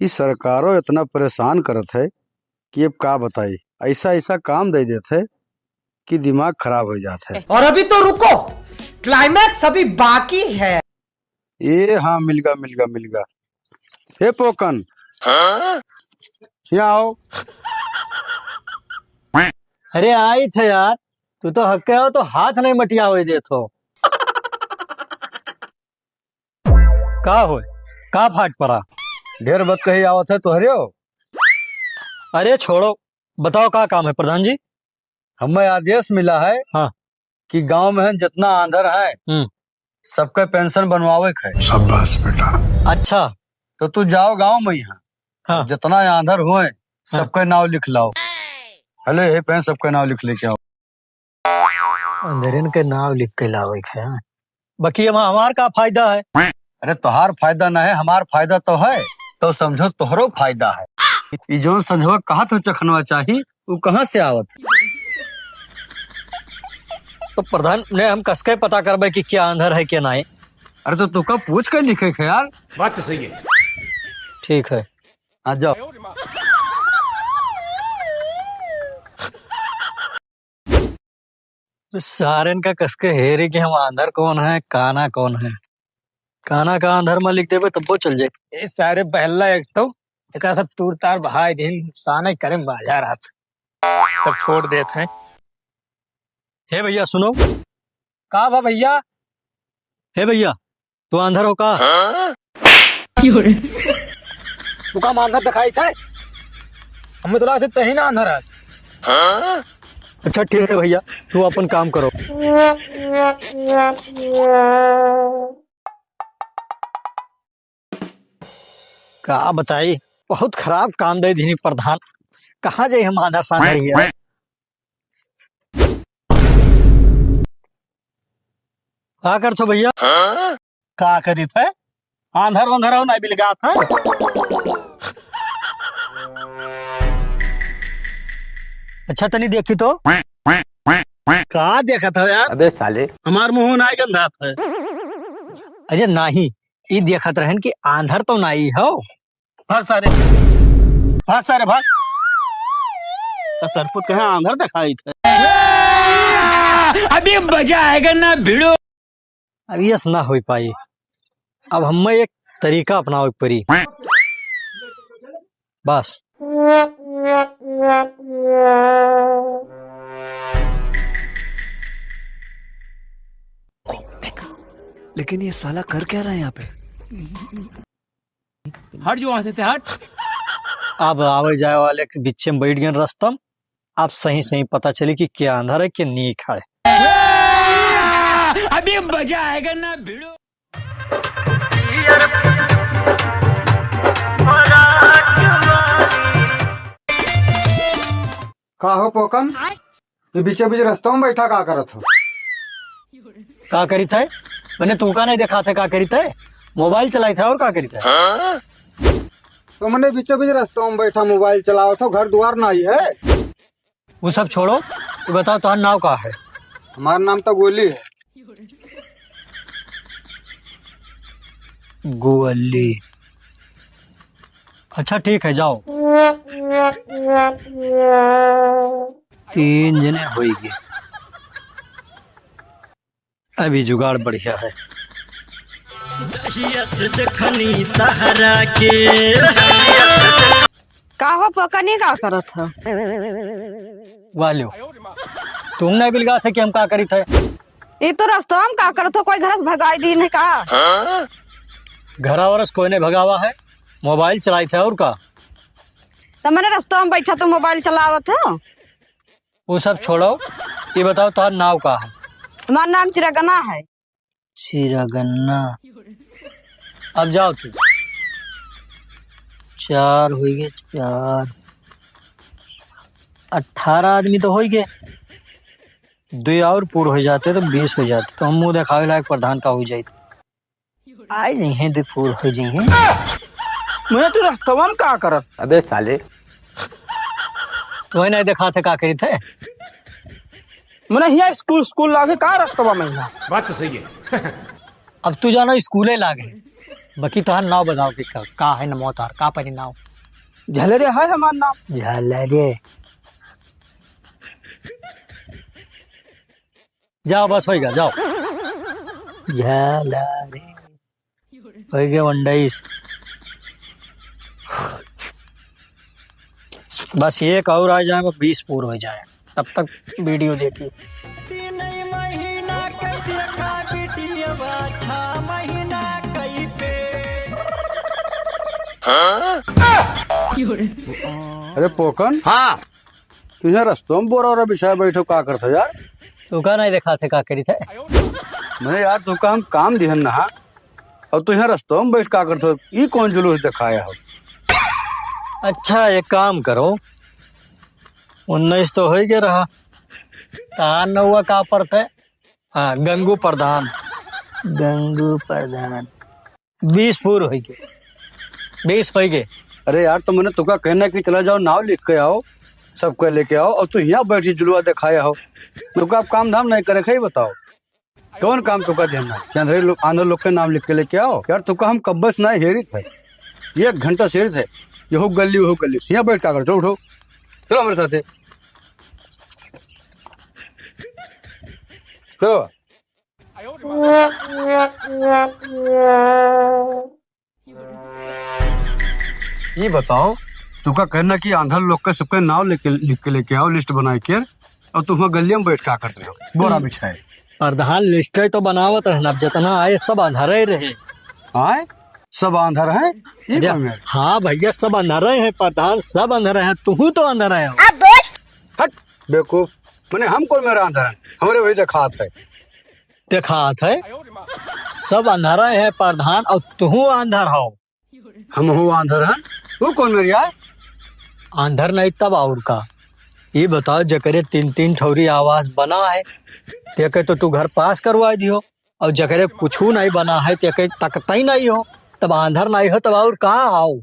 इस सरकारों इतना परेशान करत है कि अब का बताई। ऐसा ऐसा काम दे देते है कि दिमाग खराब हो जाता है। और अभी तो रुको, क्लाइमैक्स अभी बाकी है। ये हाँ, मिल गा। हे पोकन, यहाँ आओ। अरे आई थे यार, तू तो हक्के हो तो हाथ नहीं मटिया हुए देथो। का हो, का फाट पड़ा? ढेर बत कही आवत है तोहरे हो। अरे छोड़ो, बताओ का काम है प्रधान जी। हमें आदेश मिला है हाँ। कि गांव में जितना आंधर है सबका पेंशन बनवावे है। शाबाश बेटा। अच्छा, तो तू जाओ गांव में यहाँ, हाँ। जितना आंधर हुए सबका नाम लिख लाओ। हेलो, हे पेन सबका नाम लिख लेके आओ। अंदर के नाम लिख के लावे है। बाकी हमार का फायदा है? अरे तोहार फायदा ना है, हमार फायदा तो है। तो समझो तोहरो फायदा है। ई जो संझवा कहा तो चखनवा चाहिए, वो कहाँ से आवत? तो प्रधान ने हम कसके पता करबे कि क्या अंदर है क्या नहीं। अरे तो तू कब पूछ कर लिखे है यार। बात तो सही है। ठीक है, आ जाओ। सारन का कसके हेरे कि हम अंदर कौन है काना कौन है। काना का अंदर में लिख देवे तब वो चल जाए। ये सारे पहला एक तो एक सब तूर तार बहाई दिन साने करे बाजार हाथ सब छोड़ देते हैं। हे भैया सुनो। का बा भैया? हे भैया, तू अंदर हो का? तू का अंदर दिखाई था? हमें तो लगता तही ना अंदर है। अच्छा ठीक है भैया, तू अपन काम करो। का बताई, बहुत खराब काम दे दीनी प्रधान। कहाँ जाए हम आधा सांधर ही है। का करथो भैया? का करी थे? आंधर वंधर हो नहीं बिलगा था। अच्छा तनी देखी तो। का देखा था यार? अबे साले, हमार मुंह नहीं गंधा था। अरे नहीं, ये देखत रहन कि आंधर तो नहीं हो। भाग सारे, भाग सारे भाग। तो सरपुत कहे आंधर दिखाई थे। अभी मजा आएगा ना भिड़ो। अब ये ना हो पाई। अब हमें एक तरीका अपनाओ परी। बस लेकिन ये साला कर क्या रहा है यहाँ पे? हट जो वहां से हट। अब आवे जाए वाले के बीच में बैठ गए रस्तम। आप सही सही पता चले कि क्या अंधर है क्या नीक है। अभी मजा आएगा ना भिड़ो। का हो पोकन, ये बीचे बीच रास्तों में बैठा का करत हो? का करी थे? मैंने तू का नहीं देखा था का करी थे? मोबाइल चलाई था और का करी थे? तो मैंने बीचों बीच रास्तों में बैठा मोबाइल चलाओ तो घर द्वार नहीं है। वो सब छोड़ो, तू बताओ तुम्हारा नाम का है? हमारा नाम तो गोली है। गोली। अच्छा ठीक है, जाओ। 3 जने होएगी। अभी जुगाड़ बढ़िया है। का हो पकनी का करत हो? वालो, तुम नहीं बिलगा थे कि हम का करी थे? ये तो रास्ता में का करत हो? कोई घर से भगाई दी नहीं का? घरा वरस कोई ने भगावा है, मोबाइल चलाई थे और का। तो मैंने रास्ता में बैठा तो मोबाइल चलावत हो। वो सब छोड़ो, ये बताओ तुम्हारा नाम का है? हमारा नाम चिरगना है। चिरगन्ना। अब जाओ तू। 4 हो गए, 4 18 आदमी तो हो गए। 2 और पूर्ण हो जाते तो 20 हो जाते। तो हम मुंह दिखावे लायक प्रधान का हो जाए। आए नहीं है 2 पूर्ण हो जाए। मैंने तो रास्तवा में का करत? अबे साले, तो नहीं देखा थे का करी थे? मैंने यहाँ स्कूल लागे का रास्तवा में यहाँ। बात तो सही है। अब तू जानो स्कूले लागे। बाकी तो नाव बताओ कि का है नमो तार का परी नाव झलरे है हमार नाम। झलरे जाओ बस होएगा जाओ झलरे हो गए 19 बस एक और आ जाए 20 पूरा हो जाए तब तक वीडियो देखिए। अरे पोकन, हाँ तुझे रस्तों में बोरा और बिछाए बैठो का करते यार? तू का नहीं देखा थे का करी थे? मैंने यार तू का हम काम दिहन ना और तुझे रस्तों में बैठ का करते? ये कौन जुलूस दिखाया हो? अच्छा एक काम करो 19 तो हो ही गया रहा तान न हुआ का पड़ता है। हाँ गंगू प्रधान 20 पूर हो गए 20 हो गए। अरे यार तो मैंने तुका कहना कि चला जाओ नाव लिख के आओ सबको लेके आओ और तू यहाँ बैठी जुलवा दिखाया हो। तुका आप काम धाम नहीं करे ही बताओ कौन काम तुका देना? आंध्र लोग के नाम लिख के लेके आओ यार। तुका हम कब्बस ना हेरित है 1 घंटा से हेरित है ये गली वो गली यहाँ बैठ का कर चलो उठो चलो हमारे साथ चलो। ये बताओ तुका कहना कि आंध्र लोग के सबके नाम लिख के लेके आओ लिस्ट बना के और तुम गलिया में बैठ क्या करते हो बोरा बिछाए? प्रधान लिस्ट तो बनावत रहना अब जितना आए सब अंधारे रहे। आए सब अंधर है ये कौन है? हाँ भैया सब अंधारे हैं प्रधान सब अंधारे हैं तू तो अंधारा है। हट बेवकूफ मैंने हम कौन मेरा अंधर है हमारे वही दिखात है सब अंधारा है प्रधान और तू अंधार हो। हम हो अंधर है तू कौन मेरी यार? अंधर नहीं तब और का ये बताओ जकरे 3 ठौरी आवास बना है ते तो तू घर पास करवा दियो और जकरे कुछ नहीं बना है ते तकता ही नहीं हो तब अंधर नहीं हो तब और कहाँ आओ।